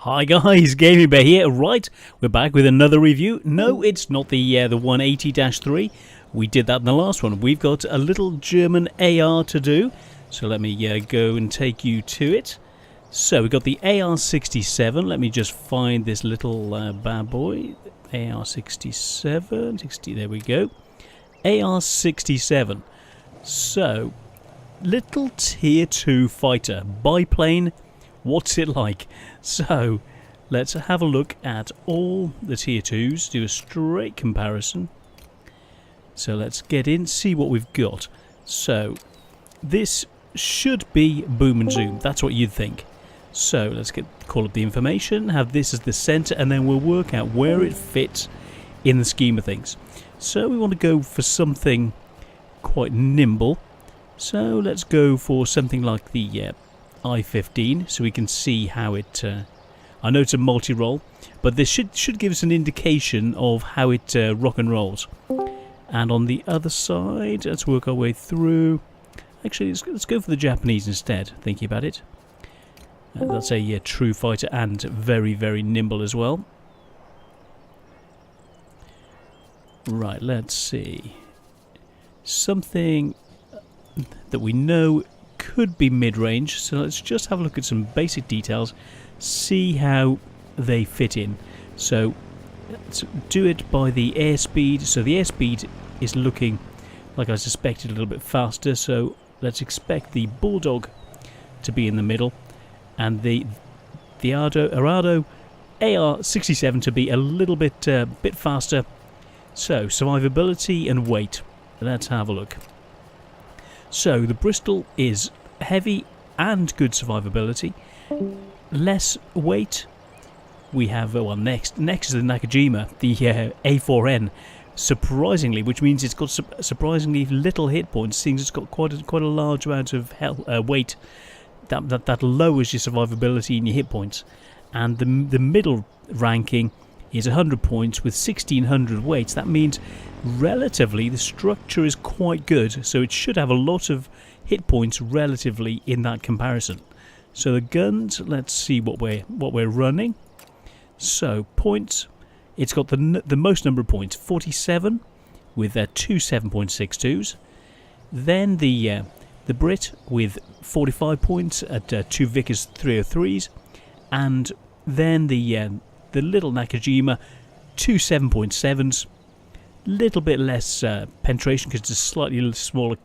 Hi guys, Gaming Bear here. Right, we're back with another review. No, it's not the 180-3. We did that in the last one. We've got a little German AR to do. So let me go and take you to it. So we've got the AR-67. Let me just find this little bad boy. AR-67. There we go. AR-67. So, little tier 2 fighter. Biplane. What's it like? So, let's have a look at all the tier 2s, do a straight comparison. So let's get in, see what we've got. So, this should be boom and zoom, that's what you'd think. So, let's call up the information, have this as the center, and then we'll work out where it fits in the scheme of things. So, we want to go for something quite nimble. So, let's go for something like the I-15, so we can see how it... I know it's a multi-roll, but this should give us an indication of how it rock and rolls. And on the other side, let's work our way through. Actually, let's go for the Japanese instead, thinking about it. That's a true fighter and very, very nimble as well. Right, let's see. Something that we know could be mid-range, so let's just have a look at some basic details, see how they fit in. So let's do it by the airspeed. So the airspeed is looking like I suspected, a little bit faster, so let's expect the Bulldog to be in the middle and the Arado AR-67 to be a little bit faster. So survivability and weight, let's have a look. So the Bristol is heavy and good survivability. Less weight. We have next is the Nakajima, the A4N. Surprisingly, which means it's got surprisingly little hit points, seeing it's got quite a large amount of weight. That lowers your survivability and your hit points. And the middle ranking is 100 points with 1600 weights. That means relatively the structure is quite good, so it should have a lot of hit points relatively in that comparison. So the guns, let's see what we're running. So points, it's got the most number of points, 47, with two 7.62s. Then the Brit with 45 points at two Vickers 303s, and then the little Nakajima, two 7.7s. Little bit less penetration because it's a slightly smaller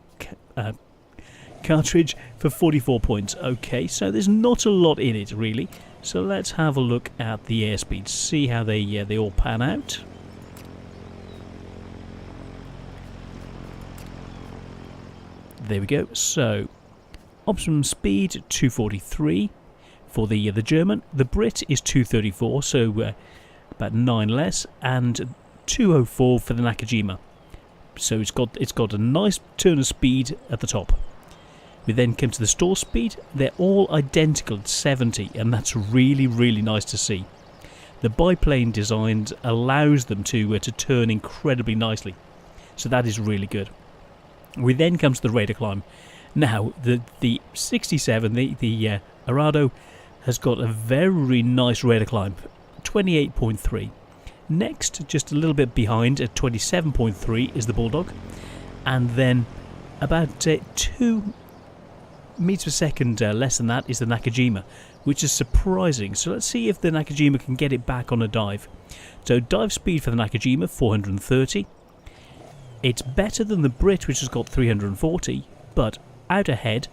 cartridge for 44 points. Okay, so there's not a lot in it really. So let's have a look at the airspeed, see how they all pan out. There we go. So optimum speed 243 for the German. The Brit is 234, so about 9 less, and 204 for the Nakajima. So it's got a nice turn of speed at the top. We then come to the stall speed. They're all identical at 70, and that's really, really nice to see. The biplane design allows them to turn incredibly nicely, so that is really good. We then come to the rate of climb. Now the 67, the Arado, has got a very nice rate of climb, 28.3. Next, just a little bit behind at 27.3 is the Bulldog, and then about 2 meters per second less than that is the Nakajima, which is surprising. So let's see if the Nakajima can get it back on a dive. So dive speed for the Nakajima, 430. It's better than the Brit, which has got 340, but out ahead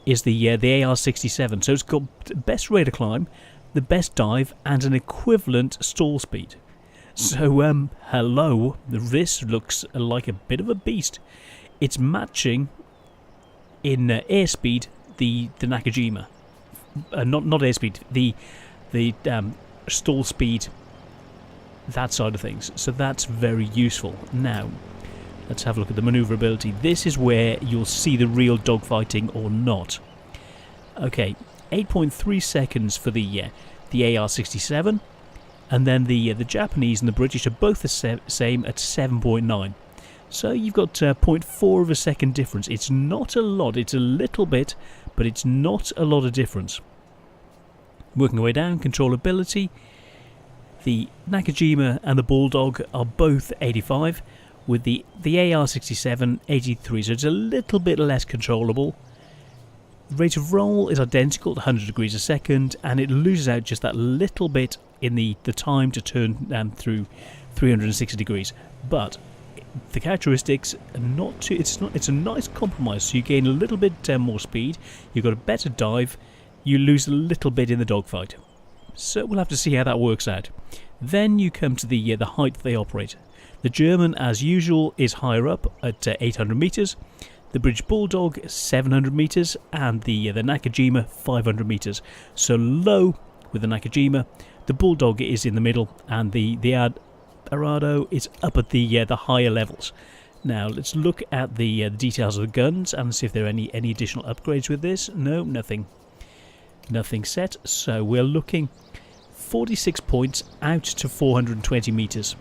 is the AR-67. So it's got best rate of climb, the best dive, and an equivalent stall speed. So, hello, this looks like a bit of a beast. It's matching in airspeed the Nakajima. Not airspeed, the stall speed, that side of things. So that's very useful. Now, let's have a look at the maneuverability. This is where you'll see the real dogfighting or not. Okay, 8.3 seconds for the AR-67. And then the Japanese and the British are both the same at 7.9. So you've got 0.4 of a second difference. It's not a lot, it's a little bit, but it's not a lot of difference. Working our way down, controllability. The Nakajima and the Bulldog are both 85, with the AR-67 83, so it's a little bit less controllable. Rate of roll is identical at 100 degrees a second, and it loses out just that little bit in the time to turn through 360 degrees. But the characteristics are not too. It's a nice compromise. So you gain a little bit more speed. You've got a better dive. You lose a little bit in the dogfight. So we'll have to see how that works out. Then you come to the height that they operate. The German, as usual, is higher up at 800 meters. The British Bulldog 700 meters, and the Nakajima 500 meters. So low with the Nakajima. The Bulldog is in the middle, and the Arado is up at the higher levels. Now let's look at the details of the guns and see if there are any additional upgrades with this. No, nothing set. So we're looking 46 points out to 420 meters,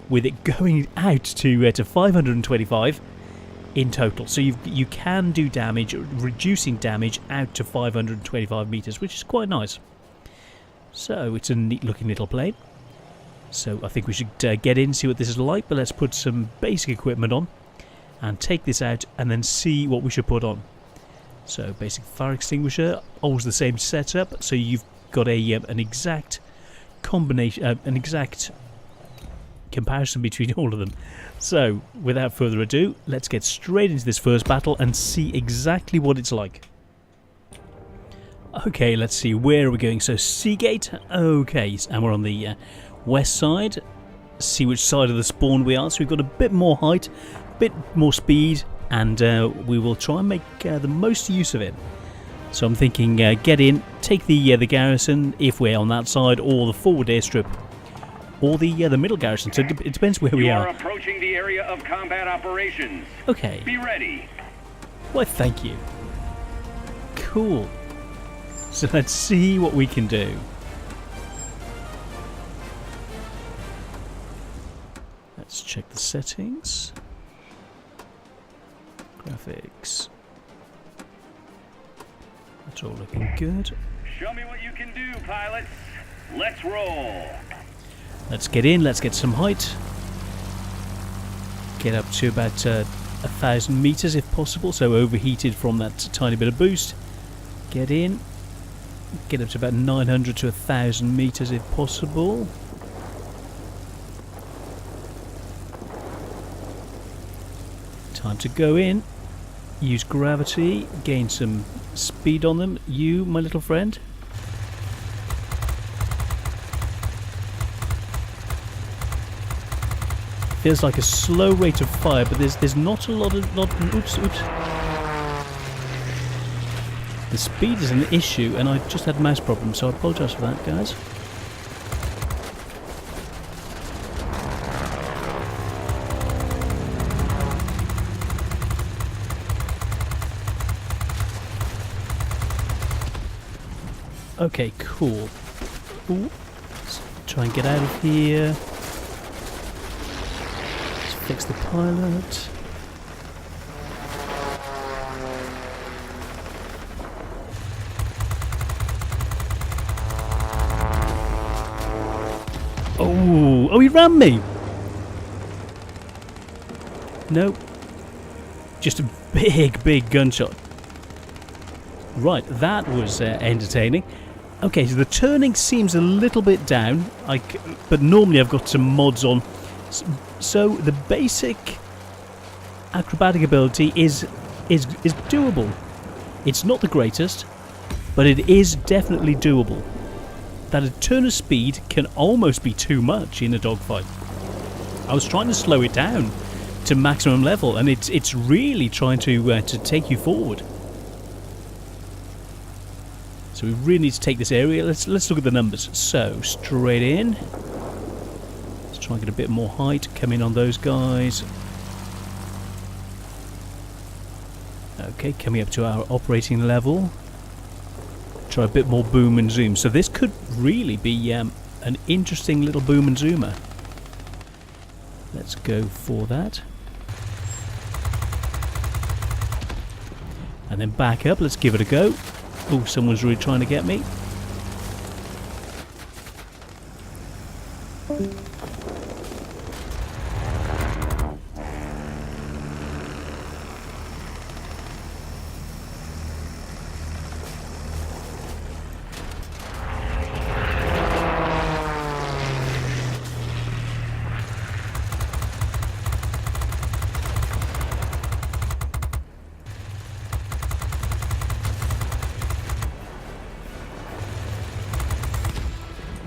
with it going out to 525 in total. So you can do damage, reducing damage out to 525 meters, which is quite nice. So it's a neat looking little plane. So I think we should get in, see what this is like, but let's put some basic equipment on and take this out and then see what we should put on. So basic fire extinguisher, always the same setup, so you've got an exact combination, an exact comparison between all of them. So without further ado, let's get straight into this first battle and see exactly what it's like. Okay, let's see, where are we going? So Seagate, okay, and we're on the west side. See which side of the spawn we are. So we've got a bit more height, a bit more speed, and we will try and make the most use of it. So I'm thinking get in, take the garrison if we're on that side, or the forward airstrip, or the middle garrison. So it depends where we are. You are approaching the area of combat operations. Okay. Be ready. Why, thank you. Cool. So let's see what we can do. Let's check the settings. Graphics. That's all looking good. Show me what you can do, pilots. Let's roll. Let's get in, let's get some height. Get up to about 1,000 meters if possible, so overheated from that tiny bit of boost. Get in. Get up to about 900 to 1,000 meters if possible. Time to go in. Use gravity. Gain some speed on them. You, my little friend. Feels like a slow rate of fire, but there's not a lot of oops. The speed is an issue, and I just had mouse problems, so I apologise for that, guys. Okay, cool. Ooh. Let's try and get out of here. Let's fix the pilot. Oh, he rammed me! Nope. Just a big gunshot. Right, that was entertaining. Okay, so the turning seems a little bit down, but normally I've got some mods on. So the basic acrobatic ability is doable. It's not the greatest, but it is definitely doable. That a turn of speed can almost be too much in a dogfight. I was trying to slow it down to maximum level, and it's really trying to take you forward. So we really need to take this area. Let's look at the numbers. So straight in. Let's try and get a bit more height. Come in on those guys. Okay, coming up to our operating level. Try a bit more boom and zoom. So this could really be an interesting little boom and zoomer. Let's go for that. And then back up. Let's give it a go. Oh, someone's really trying to get me.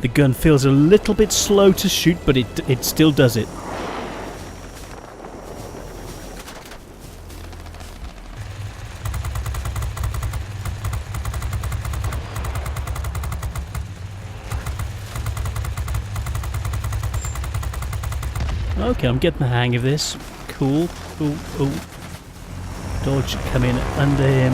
The gun feels a little bit slow to shoot, but it still does it. Okay, I'm getting the hang of this. Cool. Ooh. Dodge, come in under him.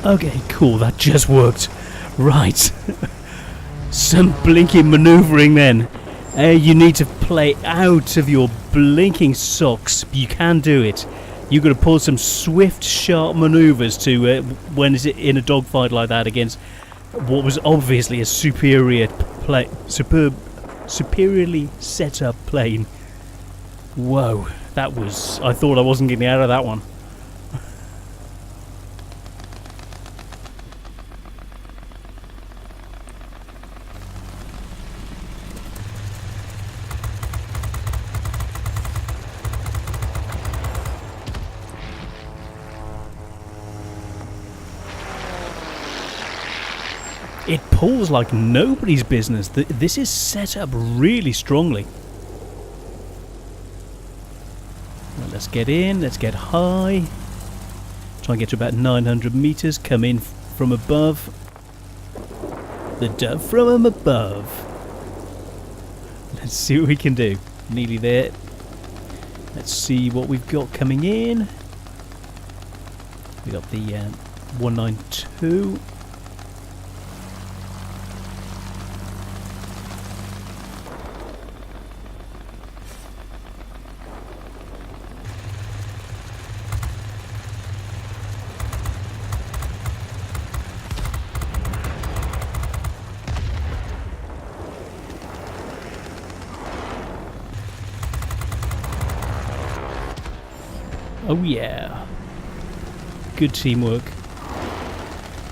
Okay, cool, that just worked. Right. Some blinking manoeuvring then. You need to play out of your blinking socks. You can do it. You've got to pull some swift, sharp manoeuvres to when is it in a dogfight like that against what was obviously a superiorly set up plane. Whoa, that was... I thought I wasn't getting out of that one. It pulls like nobody's business. This is set up really strongly. Well, let's get in, let's get high. Try and get to about 900 meters. Come in from above. The dove from above. Let's see what we can do. Nearly there. Let's see what we've got coming in. We got the 192. Oh yeah. Good teamwork.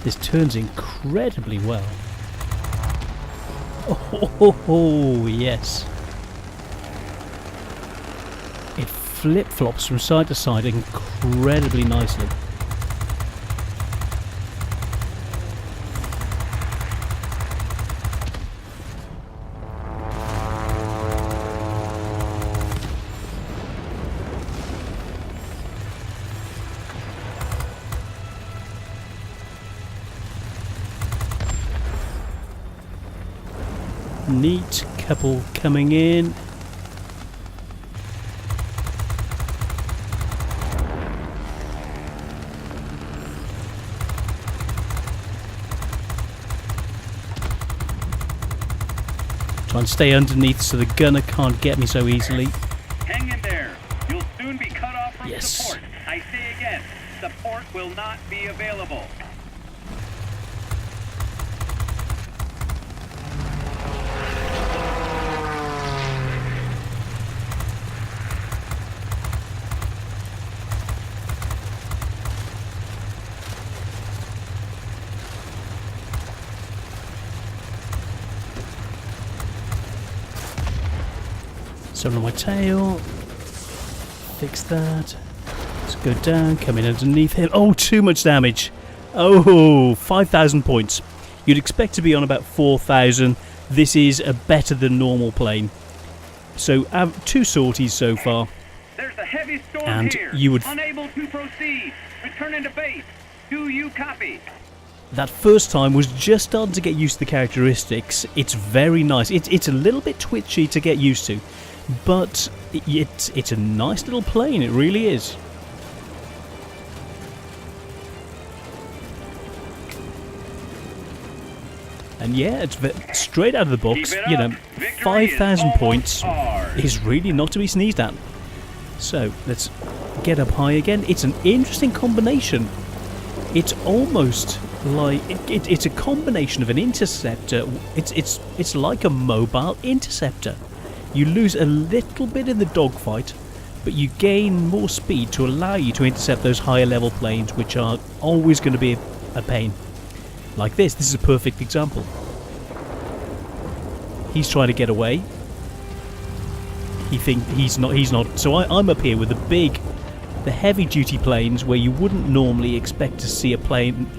This turns incredibly well. Oh yes. It flip-flops from side to side incredibly nicely. Neat couple coming in. Try and stay underneath so the gunner can't get me so easily. Hang in there. You'll soon be cut off from Yes. support. I say again, support will not be available. Something on my tail. Fix that. Let's go down, come in underneath him. Oh, too much damage. Oh, 5,000 points. You'd expect to be on about 4,000. This is a better than normal plane. So, 2 sorties so far. There's a heavy storm And here. you would... Unable to proceed. Returning to base. Do you copy? That first time was just starting to get used to the characteristics. It's very nice. It's a little bit twitchy to get used to. But it's a nice little plane, it really is. And yeah, it's straight out of the box, Keep it you up. know, Victory is 5,000 almost points ours. is really not to be sneezed at. So, let's get up high again. It's an interesting combination. It's almost like it's a combination of an interceptor. It's like a mobile interceptor. You lose a little bit in the dogfight, but you gain more speed to allow you to intercept those higher level planes, which are always going to be a pain. Like this is a perfect example. He's trying to get away. He's not. So I'm up here with the heavy duty planes where you wouldn't normally expect to see a plane,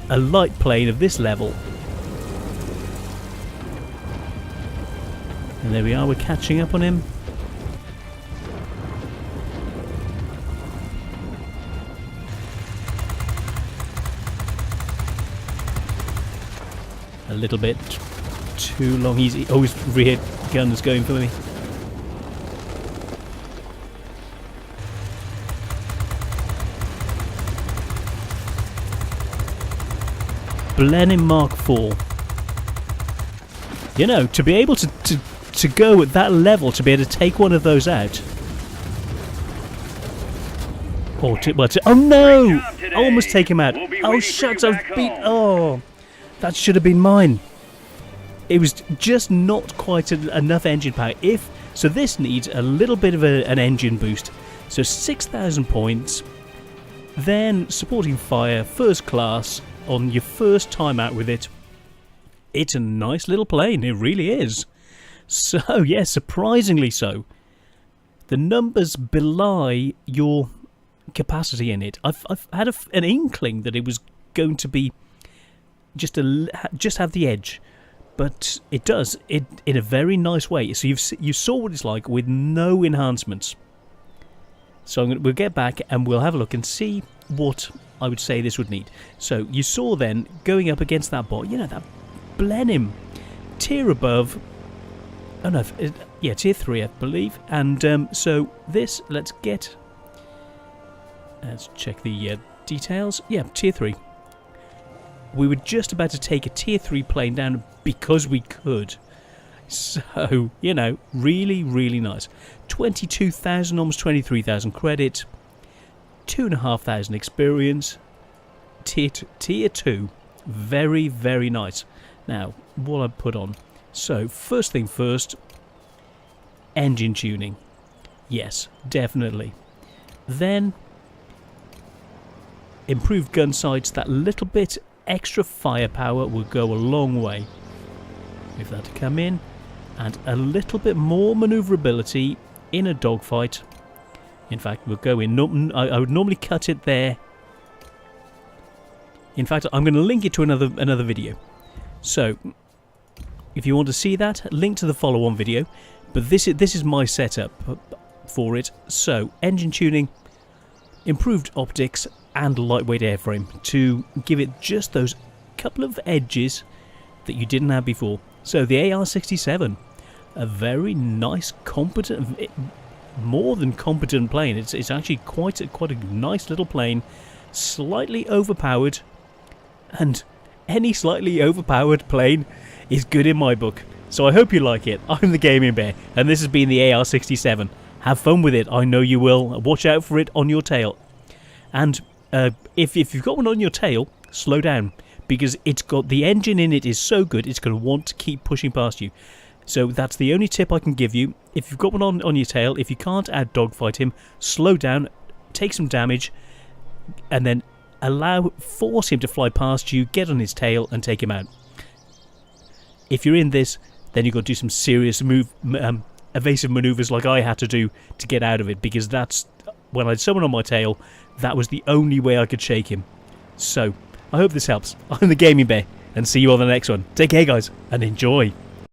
a light plane of this level. And there we are, we're catching up on him. A little bit too long. He's always rear gun's going for me. Blenheim Mark IV. You know, to be able to go at that level, to be able to take one of those out. Oh no! I almost take him out. Oh shucks, I've beat. Oh, that should have been mine. It was just not quite enough engine power. So this needs a little bit of an engine boost. So 6,000 points. Then supporting fire, first class on your first time out with it. It's a nice little plane. It really is. So yeah, surprisingly so. The numbers belie your capacity in it. I've had an inkling that it was going to be just have the edge, but it does it in a very nice way. So you saw what it's like with no enhancements. So we'll get back and we'll have a look and see what I would say this would need. So you saw then going up against that bot, you know, that Blenheim tier above. Oh no, yeah, tier 3 I believe. And so this, let's check the details. Yeah, tier 3. We were just about to take a tier 3 plane down because we could. So, you know, really, really nice. 22,000, almost 23,000 credit. 2,500 experience. Tier 2. Very, very nice. Now, what I put on. So, first thing first. Engine tuning. Yes, definitely. Then, improved gun sights. That little bit extra firepower will go a long way. If that to come in. And a little bit more manoeuvrability in a dogfight. In fact, we'll go in. I would normally cut it there. In fact, I'm going to link it to another video. So, if you want to see that, link to the follow-on video. But this is my setup for it. So, engine tuning, improved optics, and lightweight airframe to give it just those couple of edges that you didn't have before. So the AR-67, a very nice, competent, more than competent plane. It's actually quite a nice little plane, slightly overpowered, and any slightly overpowered plane is good in my book. So I hope you like it. I'm the Gaming Bear, and this has been the AR-67. Have fun with it. I know you will. Watch out for it on your tail. And if you've got one on your tail, slow down. Because it's got the engine in it is so good, it's going to want to keep pushing past you. So that's the only tip I can give you. If you've got one on your tail, if you can't dogfight him, slow down, take some damage, and then force him to fly past you, get on his tail, and take him out. If you're in this, then you've got to do some serious evasive maneuvers like I had to do to get out of it, because that's when I had someone on my tail, that was the only way I could shake him. So I hope this helps. I'm the Gaming Bear, and see you on the next one. Take care, guys, and enjoy.